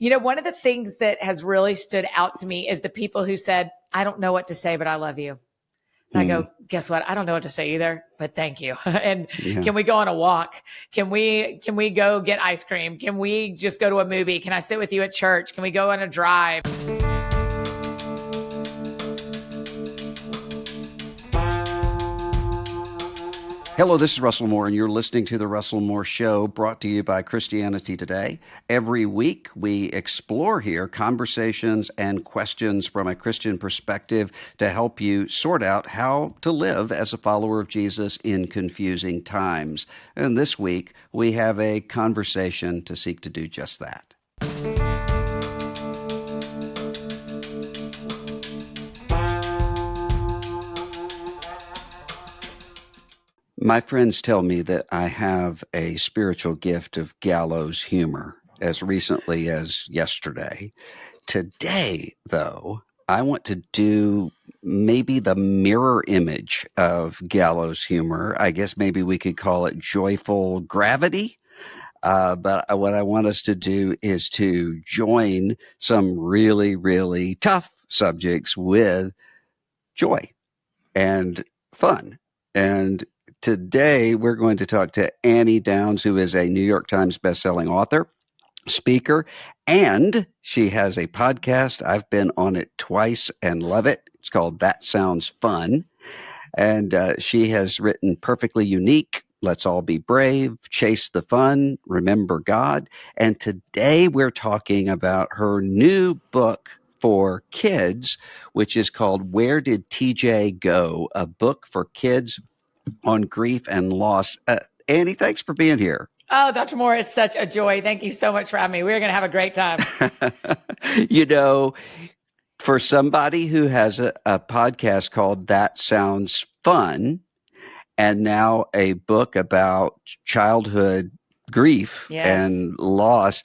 One of the things that has really stood out to me is the people who said, I don't know what to say, but I love you. And I go, guess what? I don't know what to say either, but thank you. And can we go on a walk? Can we go get ice cream? Can we just go to a movie? Can I sit with you at church? Can we go on a drive? Hello, this is Russell Moore, and you're listening to The Russell Moore Show, brought to you by Christianity Today. Every week, we explore here conversations and questions from a Christian perspective to help you sort out how to live as a follower of Jesus in confusing times. And this week, we have a conversation to seek to do just that. My friends tell me that I have a spiritual gift of gallows humor as recently as yesterday. Today, though, I want to do maybe the mirror image of gallows humor. I guess maybe we could call it joyful gravity. But what I want us to do is to join some really, really tough subjects with joy and fun. And today, we're going to talk to Annie Downs, who is a New York Times bestselling author, speaker, and she has a podcast. I've been on it twice and love it. It's called That Sounds Fun. And she has written Perfectly Unique, Let's All Be Brave, Chase the Fun, Remember God. And today, we're talking about her new book for kids, which is called Where Did TJ Go? A book for kids on grief and loss. Annie, thanks for being here. Oh, Dr. Moore, it's such a joy. Thank you so much for having me. We're going to have a great time. For somebody who has a podcast called That Sounds Fun, and now a book about childhood grief and loss,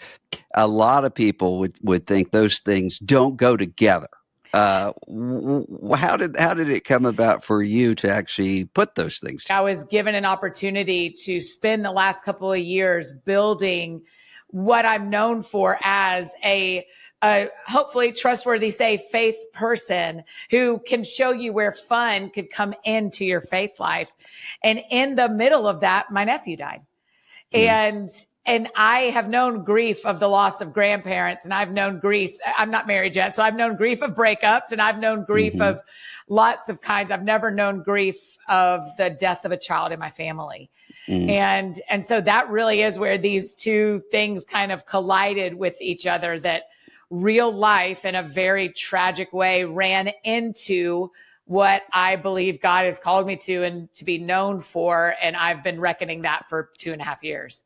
a lot of people would think those things don't go together. How did it come about for you to actually put those things? I was given an opportunity to spend the last couple of years building what I'm known for as a hopefully trustworthy, safe faith person who can show you where fun could come into your faith life. And in the middle of that, my nephew died. And I have known grief of the loss of grandparents, and I've known grief. I'm not married yet, so I've known grief of breakups, and I've known grief of lots of kinds. I've never known grief of the death of a child in my family. And so that really is where these two things kind of collided with each other, that real life in a very tragic way ran into what I believe God has called me to and to be known for. And I've been reckoning that for 2.5 years.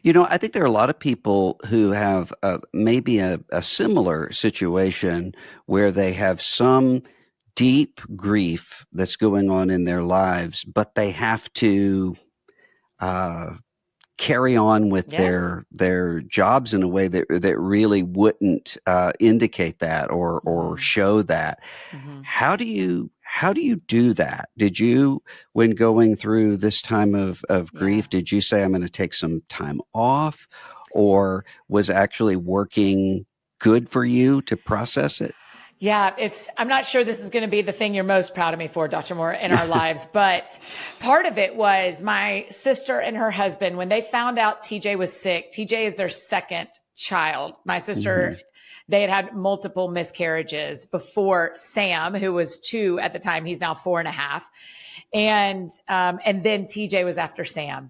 I think there are a lot of people who have maybe a similar situation where they have some deep grief that's going on in their lives, but they have to carry on with their jobs in a way that really wouldn't indicate that or show that. How do you do that? Did you, when going through this time of grief, did you say, I'm going to take some time off, or was actually working good for you to process it? Yeah, I'm not sure this is going to be the thing you're most proud of me for, Dr. Moore, in our lives, but part of it was my sister and her husband, when they found out TJ was sick. TJ is their second child. My sister, they had multiple miscarriages before Sam, who was 2 at the time. He's now 4.5. And then TJ was after Sam.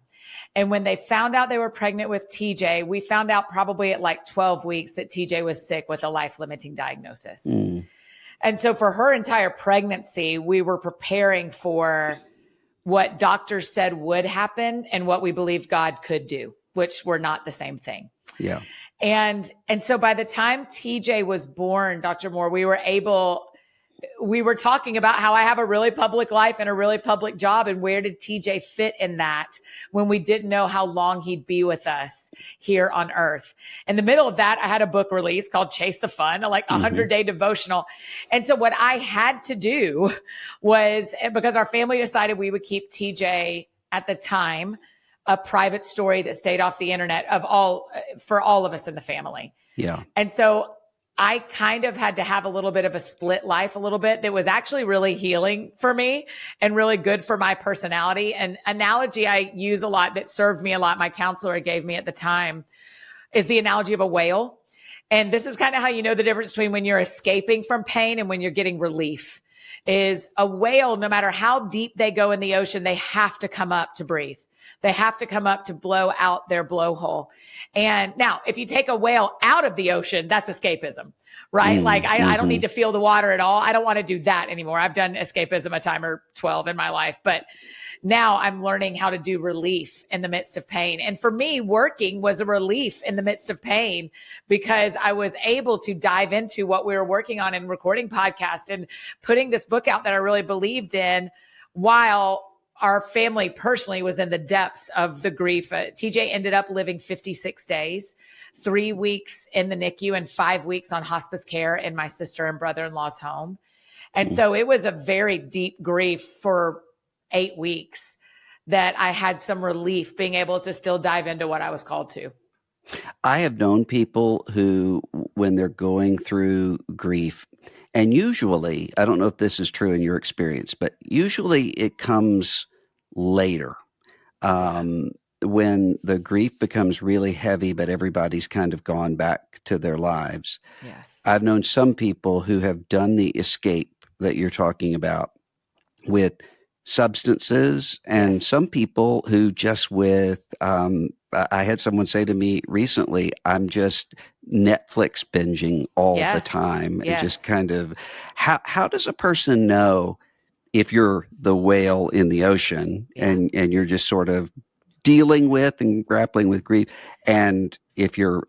And when they found out they were pregnant with TJ, we found out probably at like 12 weeks that TJ was sick with a life-limiting diagnosis. And so for her entire pregnancy, we were preparing for what doctors said would happen and what we believed God could do, which were not the same thing. Yeah. And so by the time TJ was born, Dr. Moore, we were talking about how I have a really public life and a really public job, and where did TJ fit in that when we didn't know how long he'd be with us here on earth. In the middle of that, I had a book release called Chase the Fun, like a 100-day devotional. And so what I had to do was, because our family decided we would keep TJ at the time a private story that stayed off the internet for all of us in the family. Yeah. And so I kind of had to have a little bit of a split life, a little bit, that was actually really healing for me and really good for my personality. An analogy I use a lot that served me a lot, my counselor gave me at the time, is the analogy of a whale. And this is kind of how you know the difference between when you're escaping from pain and when you're getting relief. Is a whale, no matter how deep they go in the ocean, they have to come up to breathe. They have to come up to blow out their blowhole. And now, if you take a whale out of the ocean, that's escapism, right? Like I don't need to feel the water at all. I don't want to do that anymore. I've done escapism a time or 12 in my life, but now I'm learning how to do relief in the midst of pain. And for me, working was a relief in the midst of pain because I was able to dive into what we were working on and recording podcast and putting this book out that I really believed in while our family personally was in the depths of the grief. TJ ended up living 56 days, 3 weeks in the NICU and 5 weeks on hospice care in my sister and brother-in-law's home. And so it was a very deep grief for 8 weeks that I had some relief being able to still dive into what I was called to. I have known people who, when they're going through grief, and usually, I don't know if this is true in your experience, but usually it comes later. When the grief becomes really heavy, but everybody's kind of gone back to their lives. Yes. I've known some people who have done the escape that you're talking about with substances, and Yes. some people who just with, I had someone say to me recently, I'm just Netflix binging all the time. And just kind of, how does a person know if you're the whale in the ocean and you're just sort of dealing with and grappling with grief, and if you're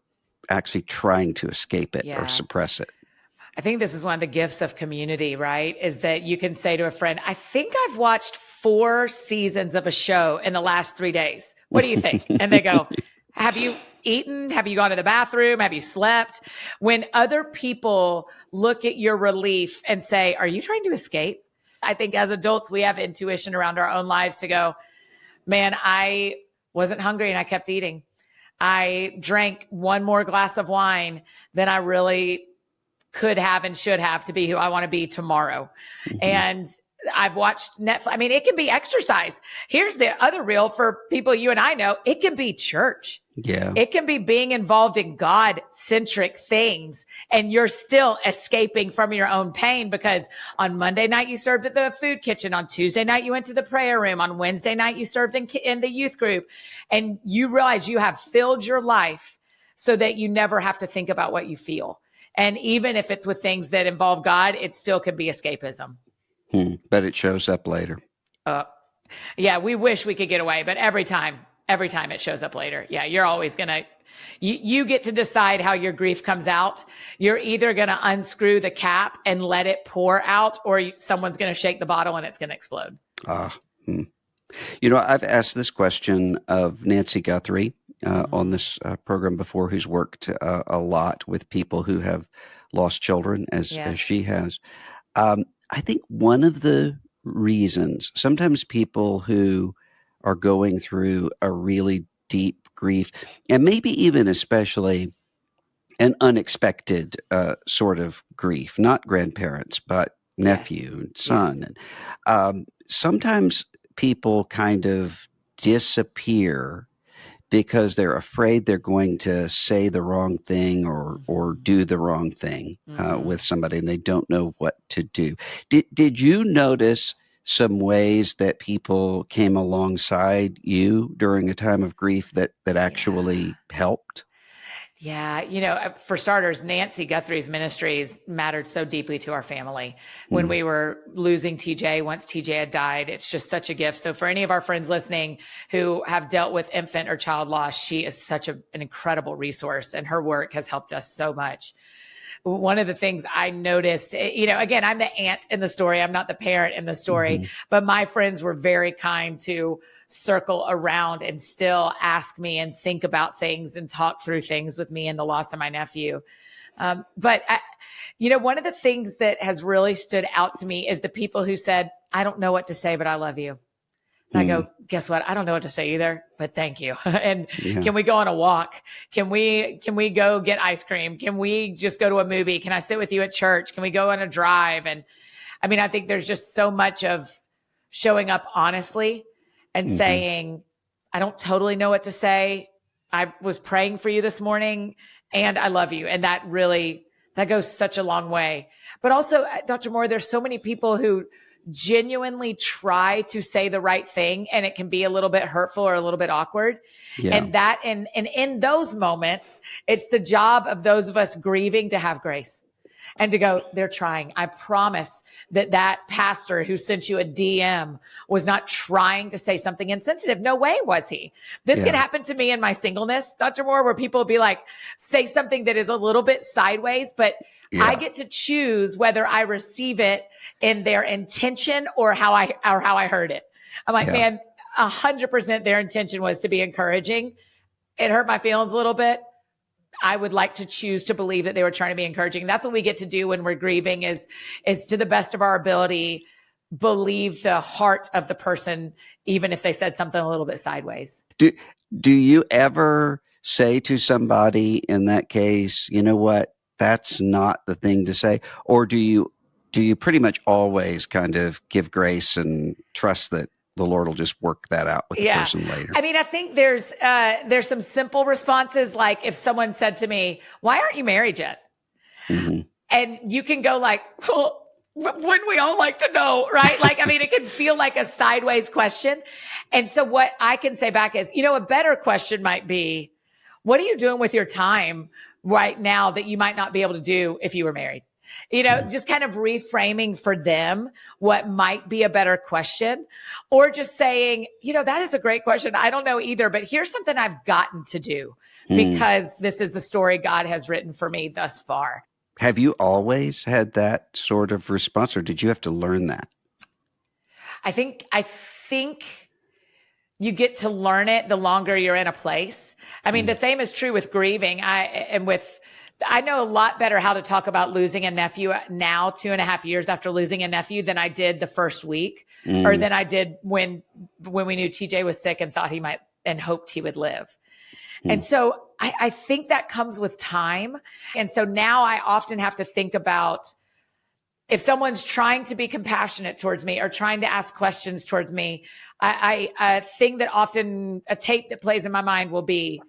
actually trying to escape it or suppress it? I think this is one of the gifts of community, right? Is that you can say to a friend, I think I've watched 4 seasons of a show in the last 3 days. What do you think? And they go, have you eaten? Have you gone to the bathroom? Have you slept? When other people look at your relief and say, are you trying to escape? I think as adults, we have intuition around our own lives to go, man, I wasn't hungry and I kept eating. I drank one more glass of wine than I really could have and should have to be who I want to be tomorrow. And I've watched Netflix. I mean, it can be exercise. Here's the other real for people you and I know. It can be church. Yeah. It can be being involved in God-centric things, and you're still escaping from your own pain because on Monday night you served at the food kitchen. On Tuesday night you went to the prayer room. On Wednesday night you served in the youth group, and you realize you have filled your life so that you never have to think about what you feel. And even if it's with things that involve God, it still could be escapism. But it shows up later. Yeah, we wish we could get away, but every time it shows up later. Yeah, you're always going to, you get to decide how your grief comes out. You're either going to unscrew the cap and let it pour out, or someone's going to shake the bottle and it's going to explode. You know, I've asked this question of Nancy Guthrie on this program before, who's worked a lot with people who have lost children, as she has. I think one of the reasons sometimes people who are going through a really deep grief, and maybe even especially an unexpected sort of grief, not grandparents, but nephew and son. And sometimes people kind of disappear because they're afraid they're going to say the wrong thing or do the wrong thing with somebody, and they don't know what to do. Did you notice some ways that people came alongside you during a time of grief that actually helped? Yeah. You know, for starters, Nancy Guthrie's ministries mattered so deeply to our family when we were losing TJ, once TJ had died. It's just such a gift. So for any of our friends listening who have dealt with infant or child loss, she is such an incredible resource, and her work has helped us so much. One of the things I noticed, you know, again, I'm the aunt in the story. I'm not the parent in the story, but my friends were very kind to circle around and still ask me and think about things and talk through things with me and the loss of my nephew. You know, one of the things that has really stood out to me is the people who said, I don't know what to say, but I love you. And I go, guess what? I don't know what to say either, but thank you. And Yeah. can we go on a walk? Can we go get ice cream? Can we just go to a movie? Can I sit with you at church? Can we go on a drive? And I mean, I think there's just so much of showing up honestly and saying, I don't totally know what to say. I was praying for you this morning and I love you. And that goes such a long way. But also, Dr. Moore, there's so many people who genuinely try to say the right thing and it can be a little bit hurtful or a little bit awkward. Yeah. And in those moments, it's the job of those of us grieving to have grace and to go, they're trying. I promise that pastor who sent you a DM was not trying to say something insensitive. No way was he. This can happen to me in my singleness, Dr. Moore, where people will be like, say something that is a little bit sideways, but I get to choose whether I receive it in their intention or how I heard it. I'm like, man, 100% their intention was to be encouraging. It hurt my feelings a little bit. I would like to choose to believe that they were trying to be encouraging. That's what we get to do when we're grieving is to the best of our ability, believe the heart of the person, even if they said something a little bit sideways. Do you ever say to somebody in that case, you know what, that's not the thing to say? Or do you pretty much always kind of give grace and trust that the Lord will just work that out with the person later? I mean, I think there's some simple responses. Like if someone said to me, why aren't you married yet? And you can go like, well, wouldn't we all like to know, right? Like, I mean, it can feel like a sideways question. And so what I can say back is, a better question might be, what are you doing with your time right now that you might not be able to do if you were married? Just kind of reframing for them what might be a better question, or just saying, that is a great question. I don't know either, but here's something I've gotten to do because this is the story God has written for me thus far. Have you always had that sort of response, or did you have to learn that? I think you get to learn it the longer you're in a place. I mean, the same is true with grieving. I know a lot better how to talk about losing a nephew now, 2.5 years after losing a nephew, than I did the first week or than I did when we knew TJ was sick and thought he might and hoped he would live. And so I think that comes with time. And so now I often have to think about if someone's trying to be compassionate towards me or trying to ask questions towards me, a thing that often a tape that plays in my mind will be,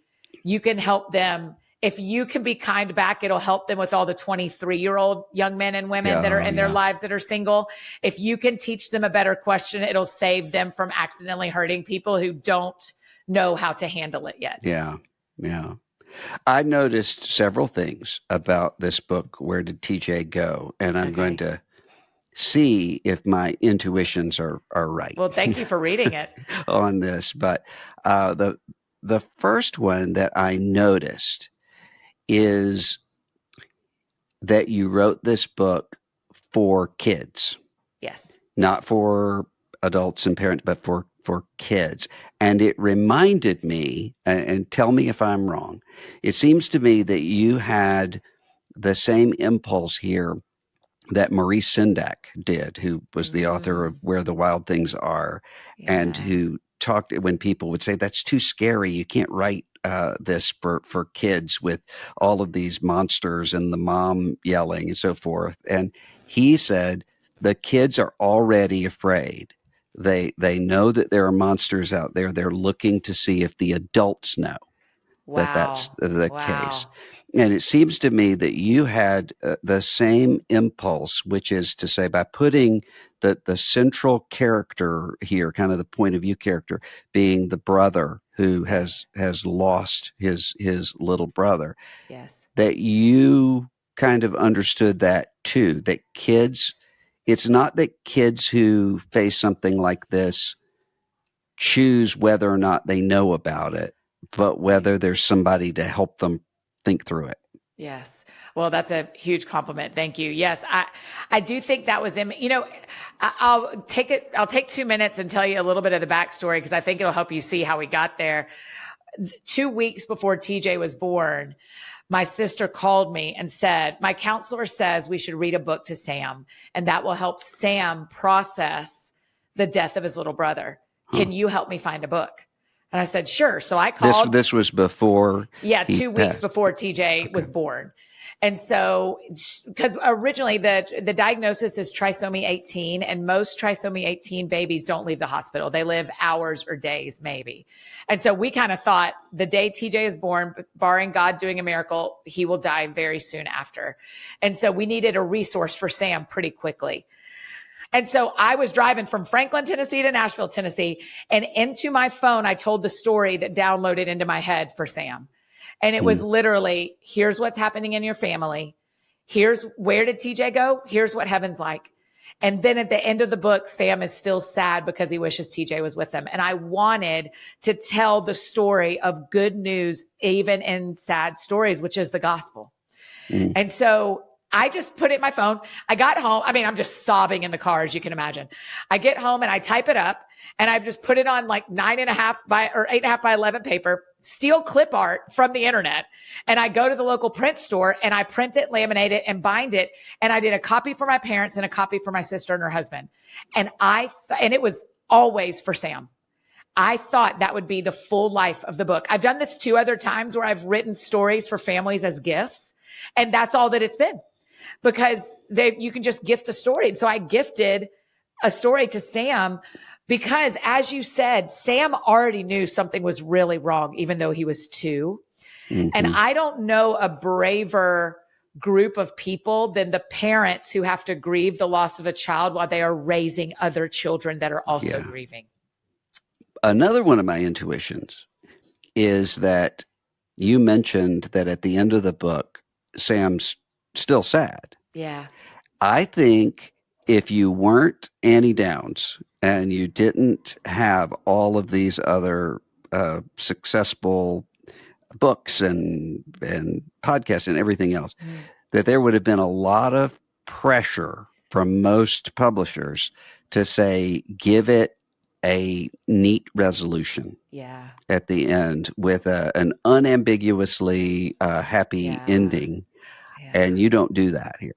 you can help them. If you can be kind back, it'll help them with all the 23-year-old young men and women that are in their lives that are single. If you can teach them a better question, it'll save them from accidentally hurting people who don't know how to handle it yet. Yeah. I noticed several things about this book, Where Did TJ Go? And I'm going to see if my intuitions are right. Well, thank you for reading it. On this. But the first one that I noticed is that you wrote this book for kids. Yes. Not for adults and parents, but for kids. And it reminded me, and tell me if I'm wrong, it seems to me that you had the same impulse here that Maurice Sendak did, who was the author of Where the Wild Things Are, and who talked when people would say, that's too scary, you can't write this for kids with all of these monsters and the mom yelling and so forth. And he said, the kids are already afraid. They know that there are monsters out there. They're looking to see if the adults know that that's the case. And it seems to me that you had the same impulse, which is to say, by putting the central character here, kind of the point of view character, being the brother who has lost his little brother, that you kind of understood that too, that kids, it's not that kids who face something like this choose whether or not they know about it, but whether there's somebody to help them think through it. Yes. Well, that's a huge compliment. Thank you. Yes. I do think that was him. I'll take 2 minutes and tell you a little bit of the backstory, because I think it'll help you see how we got there. 2 weeks before TJ was born, my sister called me and said, my counselor says we should read a book to Sam, and that will help Sam process the death of his little brother. Can you help me find a book? And I said, sure. So I called. This was before. Yeah, 2 weeks passed. before TJ was born. And so, because originally the diagnosis is trisomy 18, and most trisomy 18 babies don't leave the hospital. They live hours or days, maybe. And so we kind of thought the day TJ is born, barring God doing a miracle, he will die very soon after. And so we needed a resource for Sam pretty quickly. And so I was driving from Franklin, Tennessee to Nashville, Tennessee, and into my phone, I told the story that downloaded into my head for Sam. And it was literally, here's what's happening in your family. Here's where did TJ go? Here's what heaven's like. And then at the end of the book, Sam is still sad because he wishes TJ was with him. And I wanted to tell the story of good news, even in sad stories, which is the gospel. And so I just put it in my phone. I got home. I mean, I'm just sobbing in the car, as you can imagine. I get home and I type it up, and I've just put it on like 9.5 by or 8.5 by 11 paper, steal clip art from the internet. And I go to the local print store and I print it, laminate it, and bind it. And I did a copy for my parents and a copy for my sister and her husband. And and it was always for Sam. I thought that would be the full life of the book. I've done this 2 other times where I've written stories for families as gifts, and that's all that it's been. Because you can just gift a story. And so I gifted a story to Sam because, as you said, Sam already knew something was really wrong, even though he was 2. And I don't know a braver group of people than the parents who have to grieve the loss of a child while they are raising other children that are also grieving. Another one of my intuitions is that you mentioned that at the end of the book, Sam's still sad. Yeah. I think if you weren't Annie Downs and you didn't have all of these other successful books and podcasts and everything else, that there would have been a lot of pressure from most publishers to say, give it a neat resolution at the end with an unambiguously happy ending. And you don't do that here.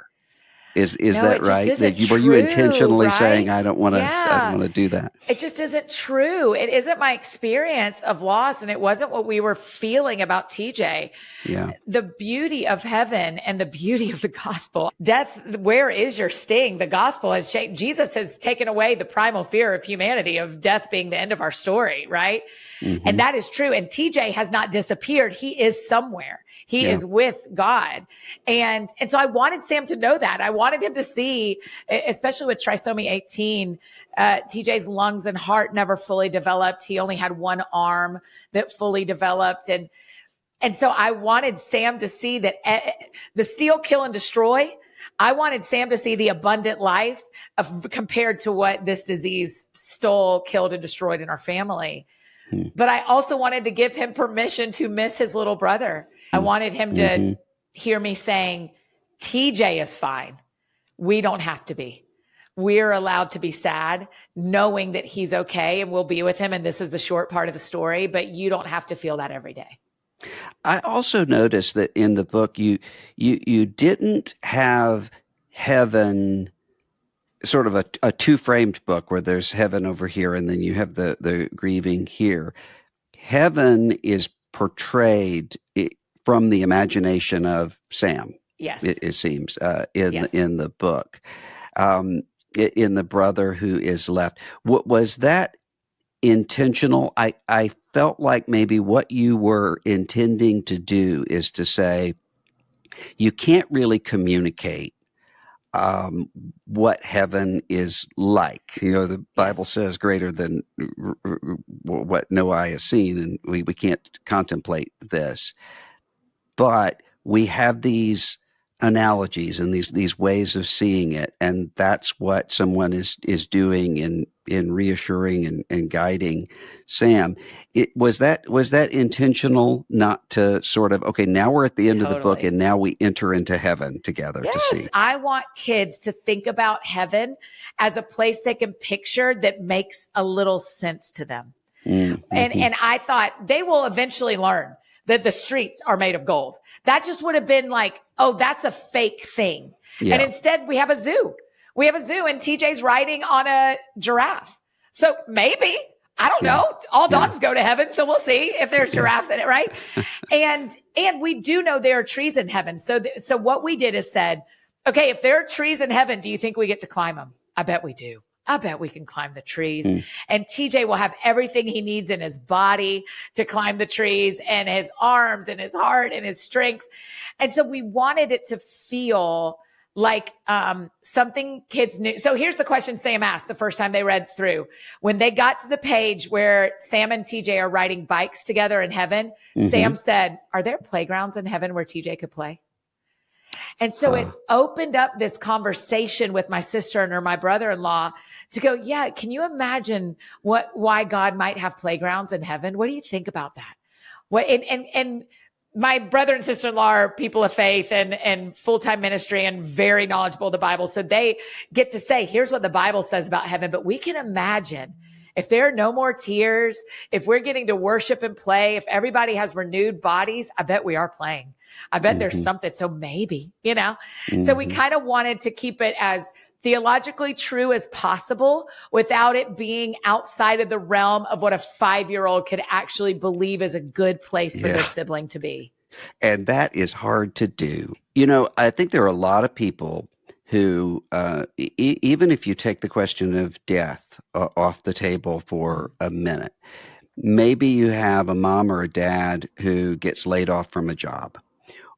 Is that right? Were you intentionally saying, I don't want to do that? It just isn't true. It isn't my experience of loss, and it wasn't what we were feeling about TJ. Yeah. The beauty of heaven and the beauty of the gospel. Death, where is your sting? The gospel has changed. Jesus has taken away the primal fear of humanity, of death being the end of our story, right? And that is true. And TJ has not disappeared. He is somewhere. He is with God. And so I wanted Sam to know that. I wanted him to see, especially with trisomy 18, TJ's lungs and heart never fully developed. He only had one arm that fully developed. And so I wanted Sam to see that the steal, kill, and destroy. I wanted Sam to see the abundant life compared to what this disease stole, killed, and destroyed in our family. But I also wanted to give him permission to miss his little brother. I wanted him to hear me saying, TJ is fine. We don't have to be. We're allowed to be sad, knowing that he's okay and we'll be with him. And this is the short part of the story, but you don't have to feel that every day. I also noticed that in the book, you didn't have heaven sort of a two-framed book where there's heaven over here and then you have the grieving here. Heaven is portrayed from the imagination of Sam. Yes. It seems in the book, in the brother who is left. What was that intentional? I felt like maybe what you were intending to do is to say, you can't really communicate what heaven is like. You know, the Bible says greater than what no eye has seen, and we can't contemplate this. But we have these analogies and these ways of seeing it, and that's what someone is doing in reassuring and guiding Sam. Was that intentional, not to sort of, okay, now we're at the end of the book and now we enter into heaven together to see? I want kids to think about heaven as a place they can picture that makes a little sense to them. And I thought they will eventually learn that the streets are made of gold. That just would have been like, oh, that's a fake thing. Yeah. And instead we have a zoo. We have a zoo and TJ's riding on a giraffe. So maybe I don't know. All dogs go to heaven. So we'll see if there's giraffes in it. Right. And we do know there are trees in heaven. So what we did is said, okay, if there are trees in heaven, do you think we get to climb them? I bet we do. I bet we can climb the trees. And TJ will have everything he needs in his body to climb the trees, and his arms and his heart and his strength. And so we wanted it to feel like something kids knew. So here's the question Sam asked the first time they read through. When they got to the page where Sam and TJ are riding bikes together in heaven, Sam said, are there playgrounds in heaven where TJ could play? And so it opened up this conversation with my sister and my brother-in-law to go, yeah, can you imagine why God might have playgrounds in heaven? What do you think about that? And my brother and sister-in-law are people of faith and full-time ministry and very knowledgeable of the Bible. So they get to say, here's what the Bible says about heaven. But we can imagine if there are no more tears, if we're getting to worship and play, if everybody has renewed bodies, I bet we are playing. I bet there's something. So maybe, so we kind of wanted to keep it as theologically true as possible without it being outside of the realm of what a 5-year-old could actually believe is a good place for their sibling to be. And that is hard to do. I think there are a lot of people who, even if you take the question of death off the table for a minute, maybe you have a mom or a dad who gets laid off from a job.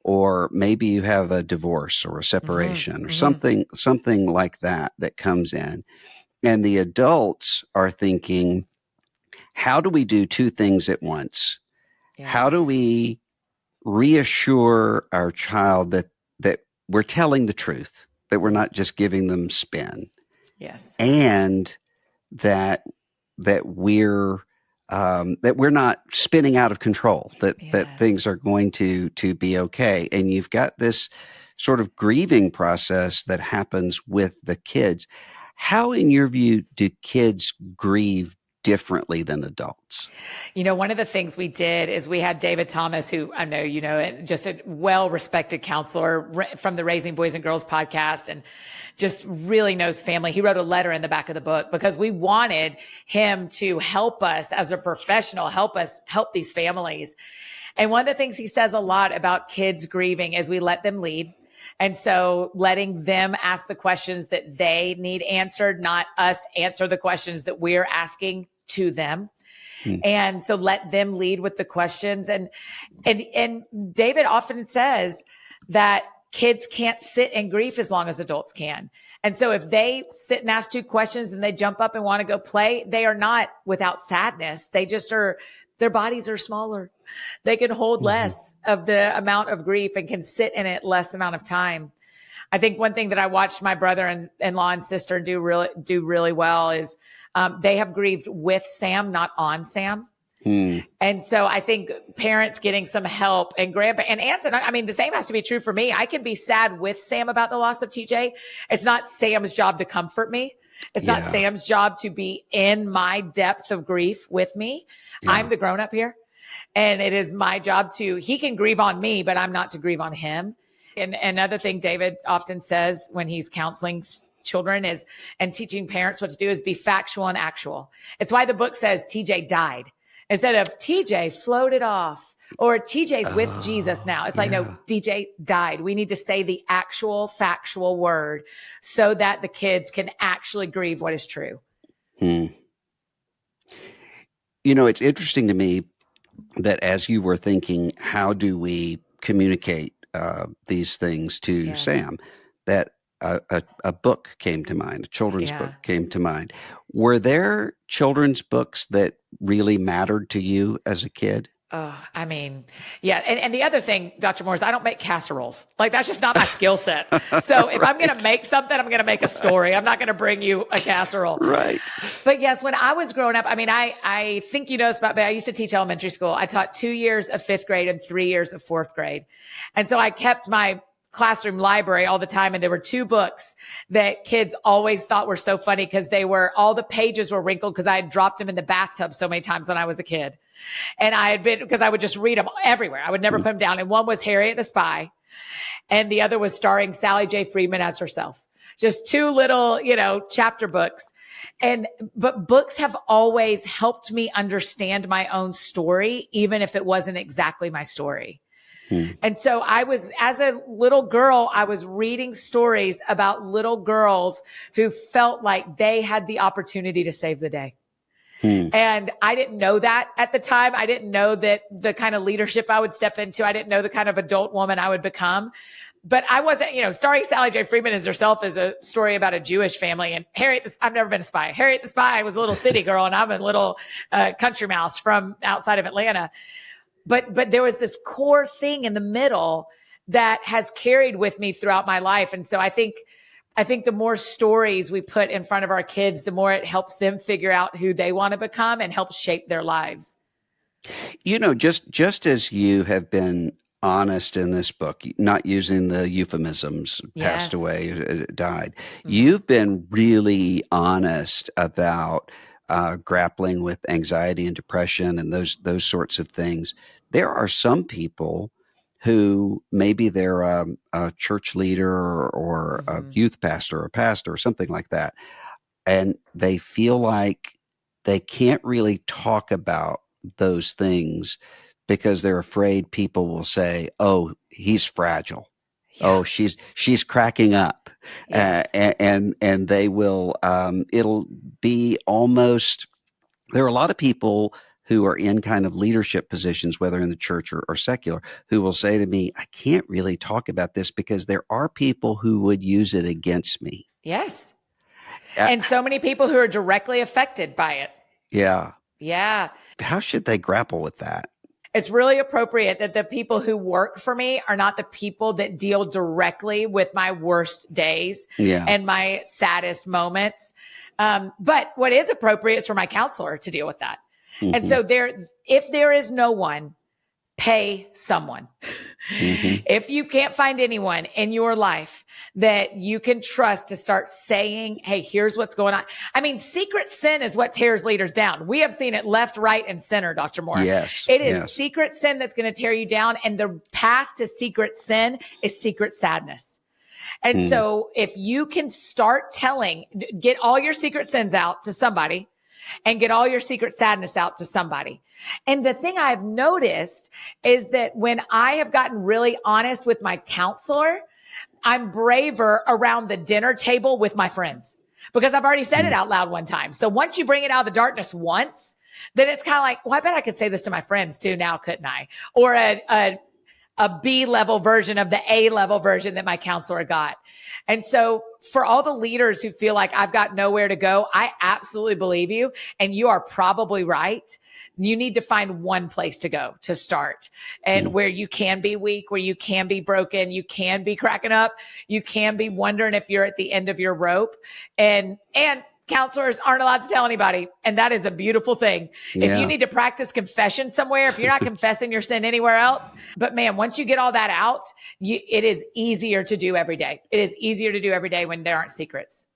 Or maybe you have a divorce or a separation or something like that comes in. And the adults are thinking, how do we do two things at once? Yes. How do we reassure our child that we're telling the truth, that we're not just giving them spin? Yes. And that we're not spinning out of control, that things are going to be okay. And you've got this sort of grieving process that happens with the kids. How, in your view, do kids grieve differently than adults? One of the things we did is we had David Thomas, who I know, just a well-respected counselor from the Raising Boys and Girls podcast, and just really knows family. He wrote a letter in the back of the book because we wanted him to help us as a professional, help these families. And one of the things he says a lot about kids grieving is we let them lead. And so letting them ask the questions that they need answered, not us answer the questions that we're asking to them. And so let them lead with the questions. And David often says that kids can't sit in grief as long as adults can. And so if they sit and ask 2 questions and they jump up and want to go play, they are not without sadness. They just are, their bodies are smaller. They can hold less of the amount of grief and can sit in it less amount of time. I think one thing that I watched my brother-in-law and sister do really well is they have grieved with Sam, not on Sam. And so I think parents getting some help and aunts, the same has to be true for me. I can be sad with Sam about the loss of TJ. It's not Sam's job to comfort me. It's not Sam's job to be in my depth of grief with me. I'm the grown-up here. And it is my job he can grieve on me, but I'm not to grieve on him. And another thing David often says when he's counseling children and teaching parents what to do is be factual and actual. It's why the book says TJ died instead of TJ floated off or TJ's with Jesus now. It's like, no, TJ died. We need to say the actual factual word so that the kids can actually grieve what is true. It's interesting to me that as you were thinking, how do we communicate these things to Sam, that a book came to mind, a children's book came to mind. Were there children's books that really mattered to you as a kid? Oh, And the other thing, Dr. Moore, is I don't make casseroles. Like, that's just not my skill set. So if I'm going to make something, I'm going to make a story. I'm not going to bring you a casserole. Right. But yes, when I was growing up, I think you know this about me. I used to teach elementary school. I taught 2 years of 5th grade and 3 years of 4th grade. And so I kept my classroom library all the time. And there were 2 books that kids always thought were so funny because all the pages were wrinkled because I had dropped them in the bathtub so many times when I was a kid. And because I would just read them everywhere. I would never put them down. And one was Harriet the Spy. And the other was starring Sally J. Friedman as herself. just two little, chapter books. But books have always helped me understand my own story, even if it wasn't exactly my story. And so as a little girl, I was reading stories about little girls who felt like they had the opportunity to save the day. And I didn't know that at the time. I didn't know that the kind of leadership I would step into. I didn't know the kind of adult woman I would become. But I wasn't, starring Sally J. Freeman as herself is a story about a Jewish family. And I've never been a spy. Harriet the Spy was a little city girl, and I'm a little country mouse from outside of Atlanta. But there was this core thing in the middle that has carried with me throughout my life. And so I think the more stories we put in front of our kids, the more it helps them figure out who they want to become and helps shape their lives. Just as you have been honest in this book, not using the euphemisms, passed away, died, you've been really honest about grappling with anxiety and depression and those sorts of things. There are some people who maybe they're a church leader or a youth pastor or a pastor or something like that, and they feel like they can't really talk about those things because they're afraid people will say, "Oh, he's fragile. Yeah. Oh, she's cracking up," and they will. It'll be almost. There are a lot of people who are in kind of leadership positions, whether in the church or secular, who will say to me, "I can't really talk about this because there are people who would use it against me." Yes. And so many people who are directly affected by it. Yeah. Yeah. How should they grapple with that? It's really appropriate that the people who work for me are not the people that deal directly with my worst days and my saddest moments. But what is appropriate is for my counselor to deal with that. And so if there is no one, pay someone. If you can't find anyone in your life that you can trust to start saying, "Hey, here's what's going on." I mean, secret sin is what tears leaders down. We have seen it left, right, and center, Dr. Moore. Yes. It is secret sin that's going to tear you down. And the path to secret sin is secret sadness. And so if you can start get all your secret sins out to somebody and get all your secret sadness out to somebody. And the thing I've noticed is that when I have gotten really honest with my counselor, I'm braver around the dinner table with my friends because I've already said it out loud one time. So once you bring it out of the darkness once, then it's kind of like, well, I bet I could say this to my friends too now, couldn't I? Or a B level version of the A level version that my counselor got. And so for all the leaders who feel like I've got nowhere to go, I absolutely believe you. And you are probably right. You need to find one place to go to start and where you can be weak, where you can be broken, you can be cracking up, you can be wondering if you're at the end of your rope. And counselors aren't allowed to tell anybody. And that is a beautiful thing. Yeah. If you need to practice confession somewhere, if you're not confessing your sin anywhere else, but man, once you get all that out, it is easier to do every day. It is easier to do every day when there aren't secrets.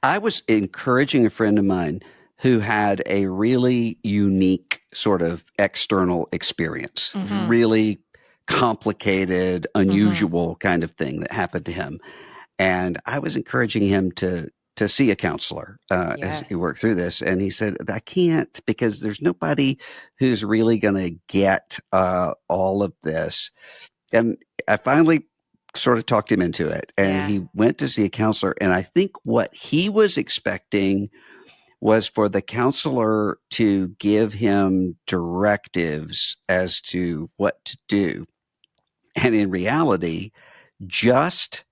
I was encouraging a friend of mine who had a really unique sort of external experience, really complicated, unusual kind of thing that happened to him. And I was encouraging him to see a counselor as he worked through this. And he said, "I can't because there's nobody who's really going to get all of this." And I finally sort of talked him into it. And he went to see a counselor. And I think what he was expecting was for the counselor to give him directives as to what to do. And in reality, just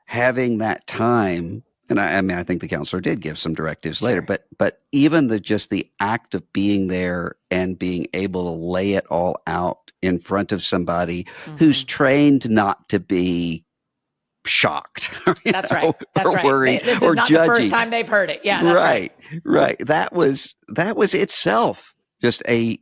having that time, and I think the counselor did give some directives later, but even just the act of being there and being able to lay it all out in front of somebody who's trained not to be shocked. That's right. Worried, this is or not judgy. The first time they've heard it. Yeah, that's right. That was itself just a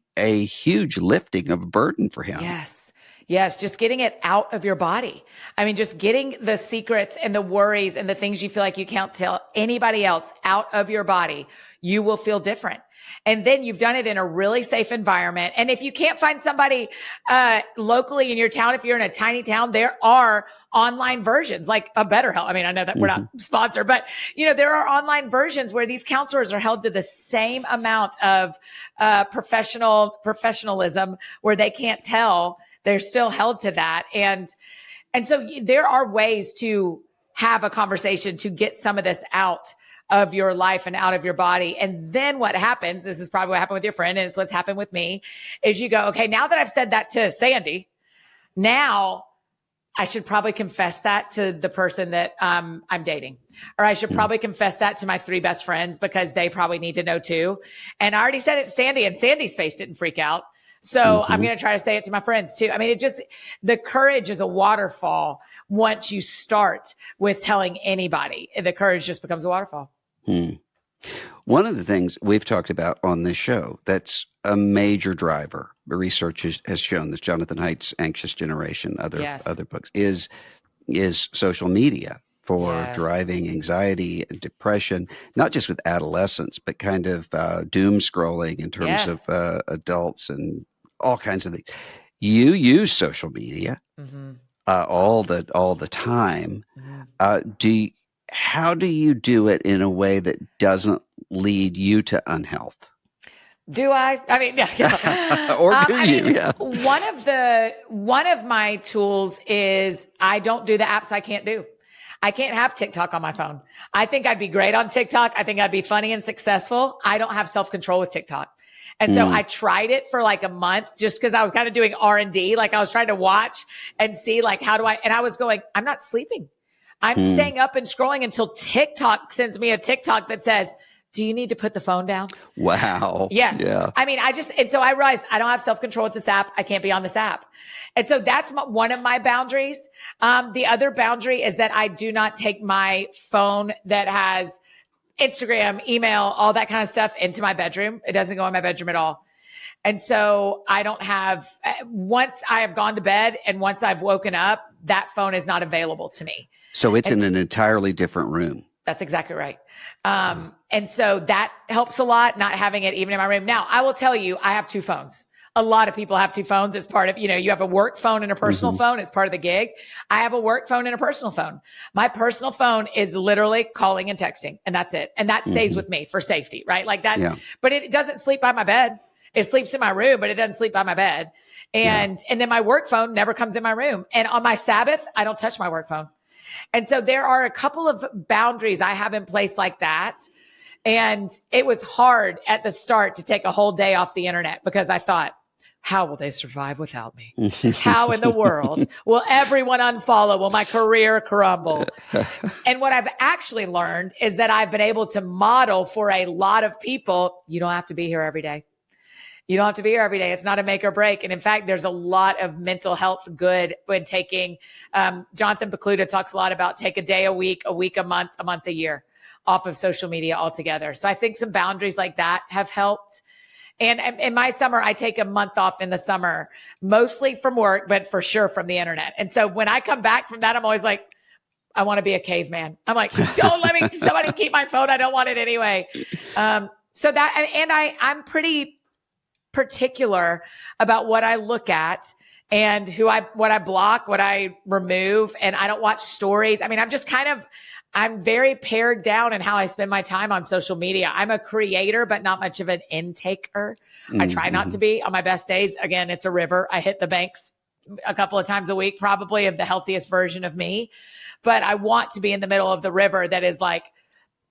huge lifting of a burden for him. Yes, just getting it out of your body. I mean, just getting the secrets and the worries and the things you feel like you can't tell anybody else out of your body, you will feel different. And then you've done it in a really safe environment. And if you can't find somebody locally in your town, if you're in a tiny town, there are online versions like a BetterHelp. I mean, I know that we're not sponsored, but there are online versions where these counselors are held to the same amount of professionalism where they can't tell. They're still held to that. And so there are ways to have a conversation to get some of this out of your life and out of your body. And then what happens, this is probably what happened with your friend, and it's what's happened with me, is you go, okay, now that I've said that to Sandy, now I should probably confess that to the person that I'm dating, or I should probably confess that to my 3 best friends because they probably need to know too. And I already said it to Sandy, and Sandy's face didn't freak out. So I'm going to try to say it to my friends too. I mean, the courage is a waterfall. Once you start with telling anybody, the courage just becomes a waterfall. One of the things we've talked about on this show that's a major driver, the research has shown this, Jonathan Haidt's Anxious Generation, other books, is social media for driving anxiety and depression, not just with adolescents, but kind of doom scrolling in terms of adults and all kinds of things. You use social media all the time. How do you do it in a way that doesn't lead you to unhealth? Do I? I mean, or do you? Yeah. One of my tools is I don't do the apps I can't do. I can't have TikTok on my phone. I think I'd be great on TikTok. I think I'd be funny and successful. I don't have self-control with TikTok. And so I tried it for like a month just because I was kind of doing R&D. Like I was trying to watch and see like, and I was going, I'm not sleeping. I'm staying up and scrolling until TikTok sends me a TikTok that says, do you need to put the phone down? Wow. Yes. Yeah. I mean, and so I realized I don't have self-control with this app. I can't be on this app. And so that's one of my boundaries. The other boundary is that I do not take my phone that has Instagram, email, all that kind of stuff into my bedroom. It doesn't go in my bedroom at all. And so I don't have, once I have gone to bed and once I've woken up, that phone is not available to me. So it's in an entirely different room. That's exactly right. And so that helps a lot, not having it even in my room. Now, I will tell you, I have 2 phones. A lot of people have 2 phones. It's part of, you have a work phone and a personal phone. It's part of the gig. I have a work phone and a personal phone. My personal phone is literally calling and texting, and that's it. And that stays with me for safety, right? Like that, but it doesn't sleep by my bed. It sleeps in my room, but it doesn't sleep by my bed. And then my work phone never comes in my room. And on my Sabbath, I don't touch my work phone. And so there are a couple of boundaries I have in place like that. And it was hard at the start to take a whole day off the internet because I thought, how will they survive without me? How in the world will everyone unfollow? Will my career crumble? And what I've actually learned is that I've been able to model for a lot of people, you don't have to be here every day. You don't have to be here every day. It's not a make or break. And in fact, there's a lot of mental health good when taking, Jonathan Pokluda talks a lot about take a day a week a month a year off of social media altogether. So I think some boundaries like that have helped. And in my summer, I take a month off in the summer, mostly from work, but for sure from the internet. And so when I come back from that, I'm always like, I want to be a caveman. I'm like, don't let me, somebody keep my phone. I don't want it anyway. So that, and I'm pretty particular about what I look at and what I block, what I remove, and I don't watch stories. I mean, I'm very pared down in how I spend my time on social media. I'm a creator, but not much of an intaker. I try not to be. On my best days, again, it's a river. I hit the banks a couple of times a week, probably of the healthiest version of me. But I want to be in the middle of the river that is like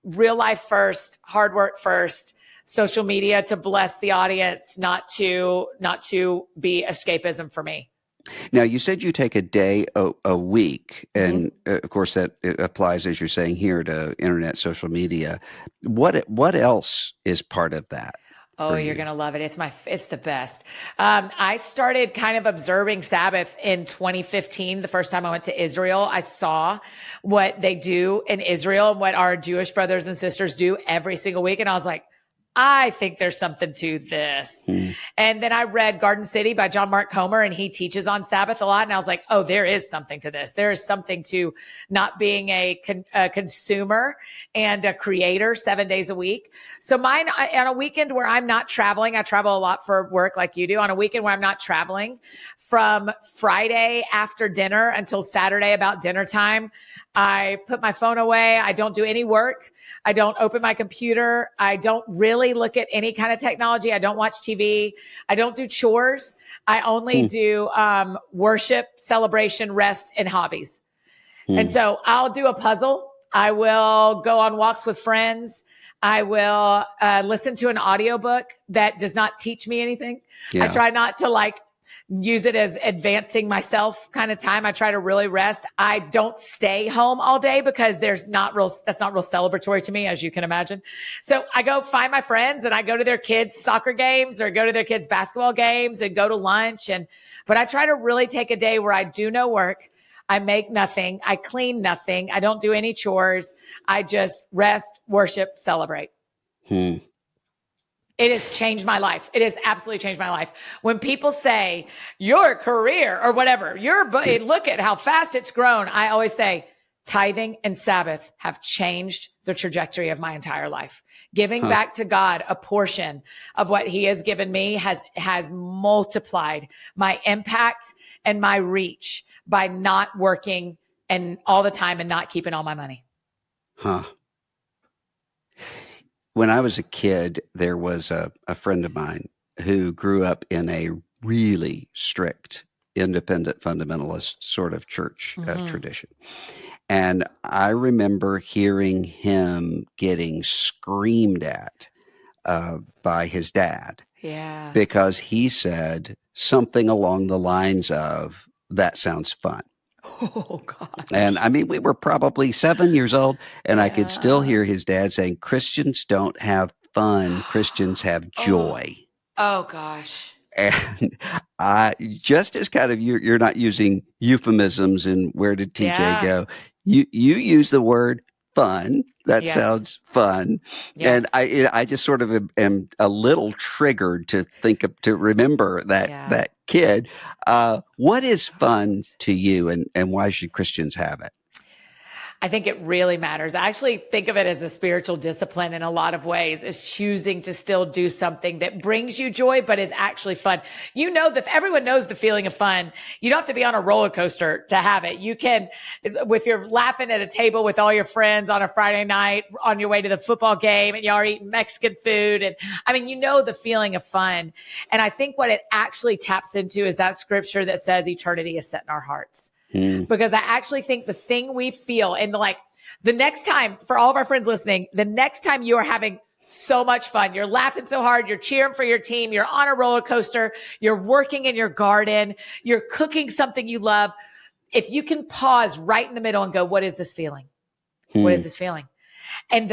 real life first, hard work first, social media to bless the audience, not to be escapism for me. Now, you said you take a day a week, and of course that applies, as you're saying here, to internet, social media. What else is part of that? Oh, you're going to love it. It's the best. I started kind of observing Sabbath in 2015. The first time I went to Israel, I saw what they do in Israel and what our Jewish brothers and sisters do every single week. And I was like, I think there's something to this. And then I read Garden City by John Mark Comer, and he teaches on Sabbath a lot. And I was like, oh, there is something to this. There is something to not being a consumer and a creator 7 days a week. So mine, on a weekend where I'm not traveling, I travel a lot for work like you do. On a weekend where I'm not traveling, from Friday after dinner until Saturday about dinner time, I put my phone away. I don't do any work. I don't open my computer. I don't really look at any kind of technology. I don't watch TV. I don't do chores. I only do worship, celebration, rest, and hobbies. And so I'll do a puzzle. I will go on walks with friends. I will listen to an audiobook that does not teach me anything. I try not to use it as advancing myself kind of time. I try to really rest. I don't stay home all day because that's not real celebratory to me, as you can imagine. So I go find my friends and I go to their kids' soccer games or go to their kids' basketball games and go to lunch. But I try to really take a day where I do no work. I make nothing. I clean nothing. I don't do any chores. I just rest, worship, celebrate. It has changed my life. It has absolutely changed my life. When people say your career or whatever, look at how fast it's grown. I always say tithing and Sabbath have changed the trajectory of my entire life. Giving back to God a portion of what he has given me has multiplied my impact and my reach by not working and all the time and not keeping all my money. When I was a kid, there was a friend of mine who grew up in a really strict, independent fundamentalist sort of church tradition. And I remember hearing him getting screamed at by his dad. Yeah. Because he said something along the lines of, "That sounds fun." Oh, God. And I mean, we were probably 7 years old, and I could still hear his dad saying, "Christians don't have fun. Christians have joy." Oh gosh. And I just as kind of you're not using euphemisms and where did TJ go? You use the word fun. That sounds fun. Yes. And I just sort of am a little triggered to remember that kid. What is fun to you, and why should Christians have it? I think it really matters. I actually think of it as a spiritual discipline in a lot of ways, is choosing to still do something that brings you joy, but is actually fun. You know, that everyone knows the feeling of fun. You don't have to be on a roller coaster to have it. You can, if you're laughing at a table with all your friends on a Friday night on your way to the football game and y'all are eating Mexican food. And I mean, you know, the feeling of fun. And I think what it actually taps into is that scripture that says eternity is set in our hearts. Because I actually think the thing we feel and the next time, for all of our friends listening, the next time you are having so much fun, you're laughing so hard, you're cheering for your team, you're on a roller coaster, you're working in your garden, you're cooking something you love. If you can pause right in the middle and go, what is this feeling? What is this feeling? And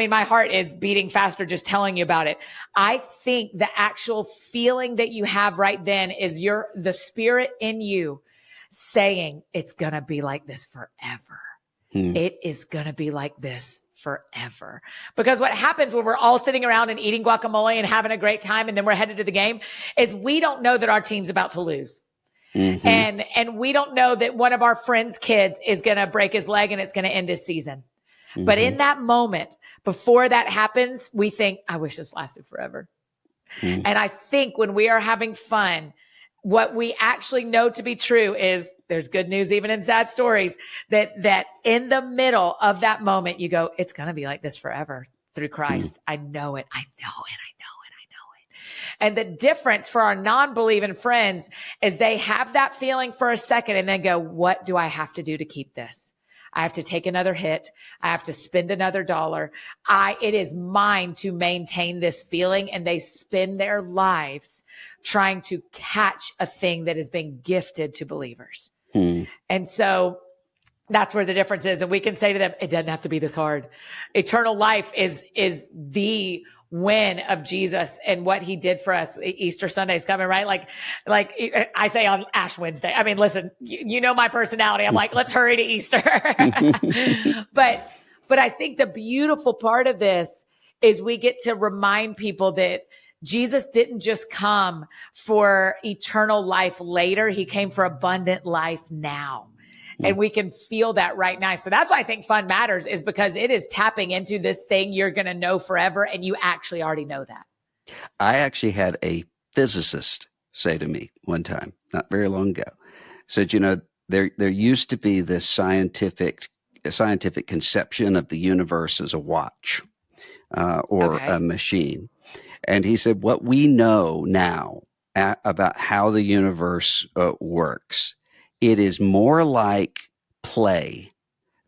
my heart is beating faster just telling you about it. I think the actual feeling that you have right then is the spirit in you saying it's going to be like this forever. It is going to be like this forever. Because what happens when we're all sitting around and eating guacamole and having a great time and then we're headed to the game is we don't know that our team's about to lose. And we don't know that one of our friends' kids is going to break his leg and it's going to end his season. But in that moment, before that happens, we think, I wish this lasted forever. And I think when we are having fun, what we actually know to be true is there's good news, even in sad stories, that in the middle of that moment, you go, it's going to be like this forever through Christ. I know it. I know it. I know it. I know it. And the difference for our non-believing friends is they have that feeling for a second and then go, what do I have to do to keep this? I have to take another hit. I have to spend another dollar. It is mine to maintain this feeling. And they spend their lives trying to catch a thing that is being gifted to believers. And so that's where the difference is. And we can say to them, it doesn't have to be this hard. Eternal life is the win of Jesus and what he did for us. Easter Sunday is coming, right? Like I say on Ash Wednesday. I mean, listen, you know my personality. I'm like, let's hurry to Easter. But I think the beautiful part of this is we get to remind people that Jesus didn't just come for eternal life later. He came for abundant life now. And we can feel that right now. So that's why I think fun matters, is because it is tapping into this thing you're going to know forever. And you actually already know that. I actually had a physicist say to me one time, not very long ago, said, there used to be this scientific conception of the universe as a watch or a machine. And he said, what we know now about how the universe works, it is more like play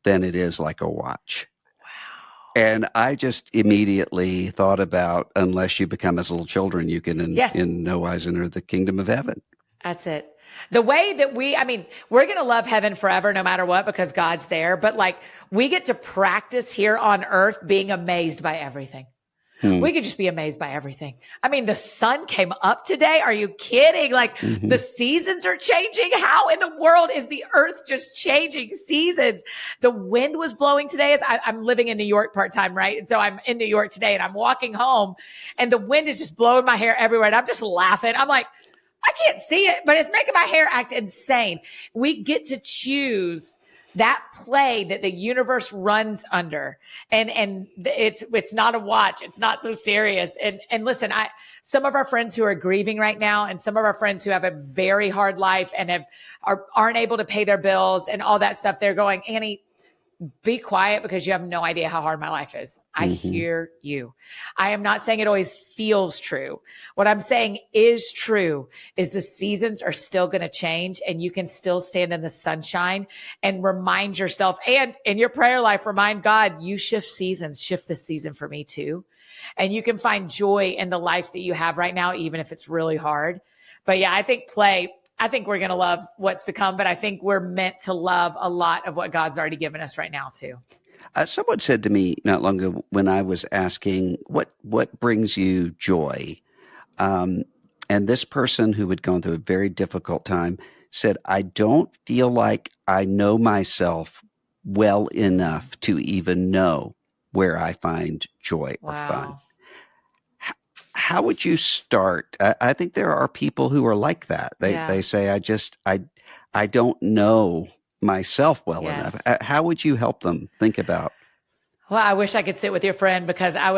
than it is like a watch. Wow. And I just immediately thought about, unless you become as little children, you can in no wise enter the kingdom of heaven. That's it. The way that we're going to love heaven forever, no matter what, because God's there. But we get to practice here on earth being amazed by everything. We could just be amazed by everything. I mean, the sun came up today. Are you kidding? The seasons are changing. How in the world is the earth just changing seasons? The wind was blowing today. I'm living in New York part-time, right? And so I'm in New York today and I'm walking home and the wind is just blowing my hair everywhere. And I'm just laughing. I'm like, I can't see it, but it's making my hair act insane. We get to choose that play that the universe runs under. And it's not a watch. It's not so serious. And listen, some of our friends who are grieving right now, and some of our friends who have a very hard life and aren't able to pay their bills and all that stuff, they're going, Annie, be quiet because you have no idea how hard my life is. I hear you. I am not saying it always feels true. What I'm saying is true is the seasons are still going to change and you can still stand in the sunshine and remind yourself, and in your prayer life, remind God, you shift seasons, shift this season for me too. And you can find joy in the life that you have right now, even if it's really hard. But yeah, I think we're going to love what's to come, but I think we're meant to love a lot of what God's already given us right now too. Someone said to me not long ago when I was asking, what brings you joy? And this person who had gone through a very difficult time said, I don't feel like I know myself well enough to even know where I find joy or fun. How would you start? I think there are people who are like that. They say, I don't know myself well enough. How would you help them think about? Well, I wish I could sit with your friend, because I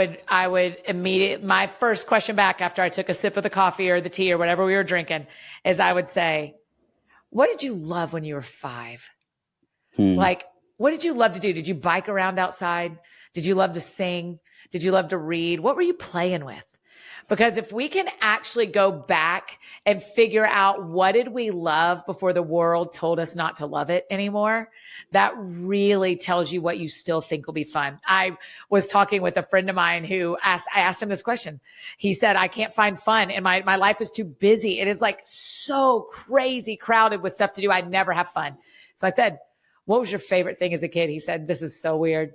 would immediately, my first question back after I took a sip of the coffee or the tea or whatever we were drinking is I would say, what did you love when you were 5? What did you love to do? Did you bike around outside? Did you love to sing? Did you love to read? What were you playing with? Because if we can actually go back and figure out what did we love before the world told us not to love it anymore, that really tells you what you still think will be fun. I was talking with a friend of mine who I asked him this question. He said, I can't find fun and my life is too busy. It is so crazy crowded with stuff to do. I never have fun. So I said, what was your favorite thing as a kid? He said, this is so weird.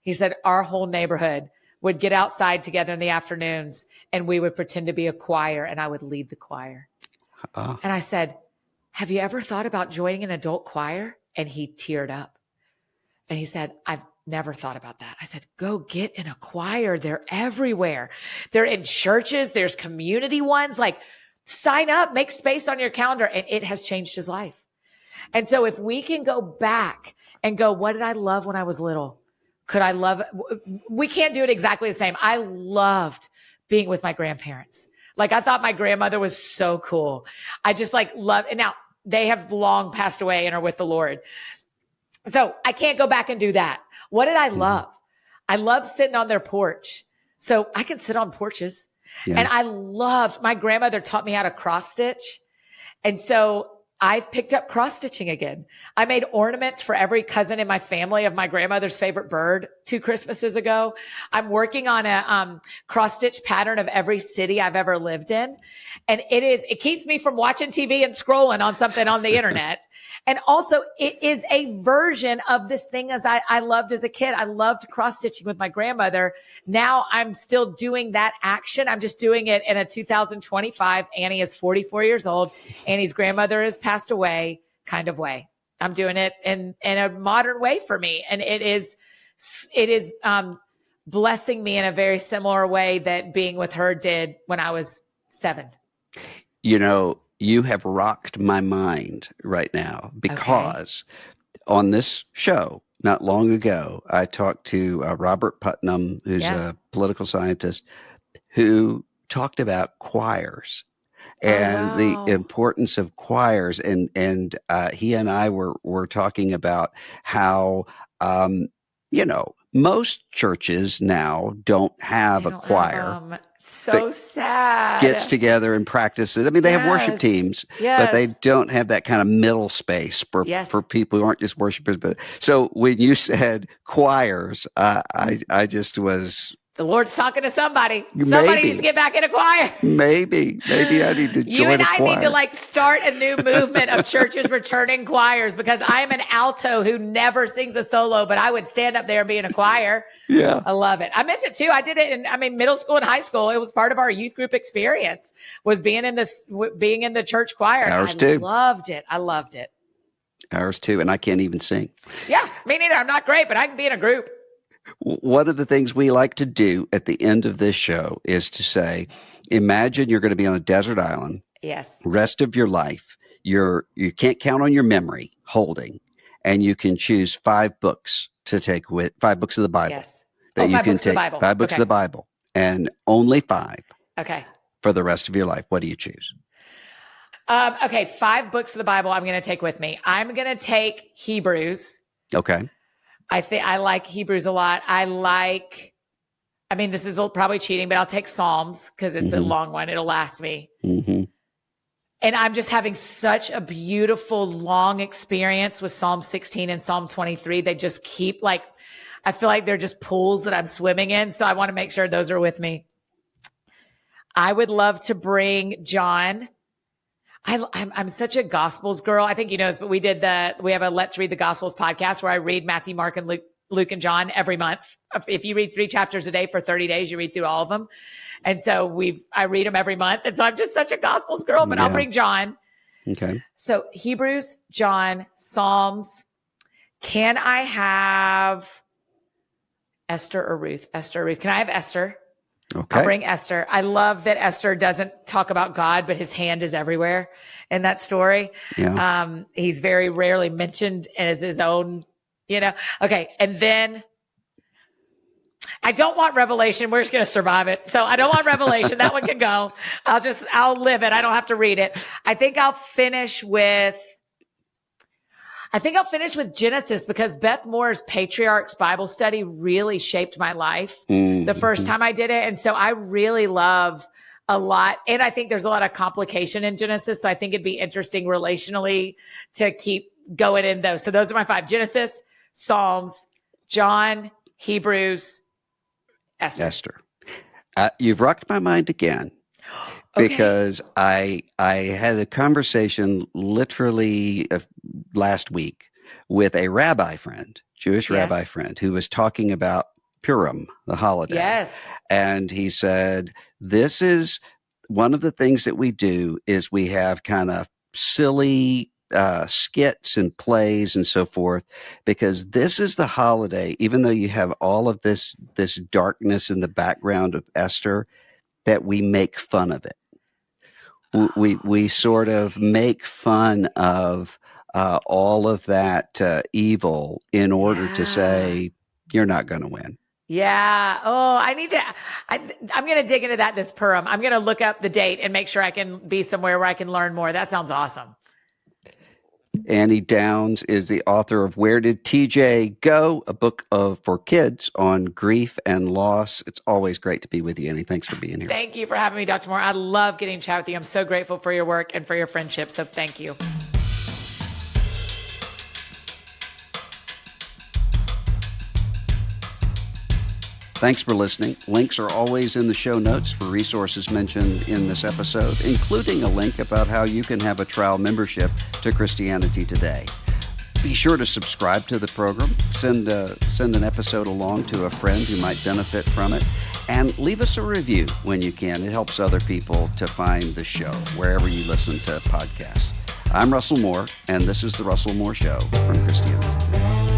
He said, our whole neighborhood would get outside together in the afternoons and we would pretend to be a choir and I would lead the choir. And I said, have you ever thought about joining an adult choir? And he teared up and he said, I've never thought about that. I said, go get in a choir. They're everywhere. They're in churches. There's community ones. Sign up, make space on your calendar. And it has changed his life. And so if we can go back and go, what did I love when I was little? We can't do it exactly the same. I loved being with my grandparents. I thought my grandmother was so cool. I just love, and now they have long passed away and are with the Lord. So I can't go back and do that. What did I love? I loved sitting on their porch. So I can sit on porches. Yeah. And my grandmother taught me how to cross stitch. And so I've picked up cross stitching again. I made ornaments for every cousin in my family of my grandmother's favorite bird 2 Christmases ago. I'm working on a cross stitch pattern of every city I've ever lived in. And it keeps me from watching TV and scrolling on something on the internet. And also it is a version of this thing as I loved as a kid. I loved cross stitching with my grandmother. Now I'm still doing that action. I'm just doing it in a 2025. Annie is 44 years old. Annie's grandmother has passed away kind of way. I'm doing it in a modern way for me. And it is blessing me in a very similar way that being with her did when I was 7. You know, you have rocked my mind right now because on this show, not long ago, I talked to Robert Putnam, who's a political scientist, who talked about choirs and the importance of choirs. And he and I were talking about how, most churches now don't have a choir. So sad. Gets together and practices. I mean, they have worship teams, but they don't have that kind of middle space for people who aren't just worshipers. But so when you said choirs, I just was. The Lord's talking to somebody. Somebody needs to get back in a choir. Maybe I need to join a choir. You and I need to start a new movement of churches returning choirs, because I'm an alto who never sings a solo, but I would stand up there and be in a choir. Yeah. I love it. I miss it too. I did it in middle school and high school. It was part of our youth group experience, was being in the church choir. Ours too. Loved it. I loved it. Ours too. And I can't even sing. Yeah, me neither. I'm not great, but I can be in a group. One of the things we like to do at the end of this show is to say, imagine you're going to be on a desert island. Yes. Rest of your life. You can't count on your memory holding, and you can choose 5 books to take with 5 books of the Bible. Yes. That you 5 can books take of the Bible. 5 books of the Bible, and only 5. Okay. For the rest of your life. What do you choose? 5 books of the Bible I'm going to take with me. I'm going to take Hebrews. Okay. I like Hebrews a lot. This is probably cheating, but I'll take Psalms because it's a long one. It'll last me. Mm-hmm. And I'm just having such a beautiful, long experience with Psalm 16 and Psalm 23. They just keep I feel like they're just pools that I'm swimming in. So I want to make sure those are with me. I would love to bring John. I'm such a Gospels girl. I think you know this, but we have a Let's Read the Gospels podcast where I read Matthew, Mark, and Luke and John every month. If you read 3 chapters a day for 30 days, you read through all of them. And so I read them every month. And so I'm just such a Gospels girl, but I'll bring John. Okay. So Hebrews, John, Psalms. Can I have Esther or Ruth? Esther or Ruth. Can I have Esther? Okay. I'll bring Esther. I love that Esther doesn't talk about God, but his hand is everywhere in that story. Yeah. He's very rarely mentioned as his own, Okay. And then I don't want Revelation. We're just going to survive it. So I don't want Revelation. That one can go. I'll live it. I don't have to read it. I think I'll finish with Genesis, because Beth Moore's Patriarchs Bible study really shaped my life the first time I did it. And so I really love a lot. And I think there's a lot of complication in Genesis. So I think it'd be interesting relationally to keep going in those. So those are my 5: Genesis, Psalms, John, Hebrews, Esther. You've rocked my mind again. Because I had a conversation literally last week with a rabbi friend, Jewish rabbi friend, who was talking about Purim, the holiday. Yes. And he said, this is one of the things that we do is we have kind of silly skits and plays and so forth, because this is the holiday, even though you have all of this darkness in the background of Esther, that we make fun of it. We sort of make fun of all of that evil in order to say, you're not going to win. Yeah. Oh, I'm going to dig into that this Purim. I'm going to look up the date and make sure I can be somewhere where I can learn more. That sounds awesome. Annie Downs is the author of Where Did TJ Go? A book for kids on grief and loss. It's always great to be with you, Annie. Thanks for being here. Thank you for having me, Dr. Moore. I love getting to chat with you. I'm so grateful for your work and for your friendship. So thank you. Thanks for listening. Links are always in the show notes for resources mentioned in this episode, including a link about how you can have a trial membership to Christianity Today. Be sure to subscribe to the program, send an episode along to a friend who might benefit from it, and leave us a review when you can. It helps other people to find the show wherever you listen to podcasts. I'm Russell Moore, and this is The Russell Moore Show from Christianity Today.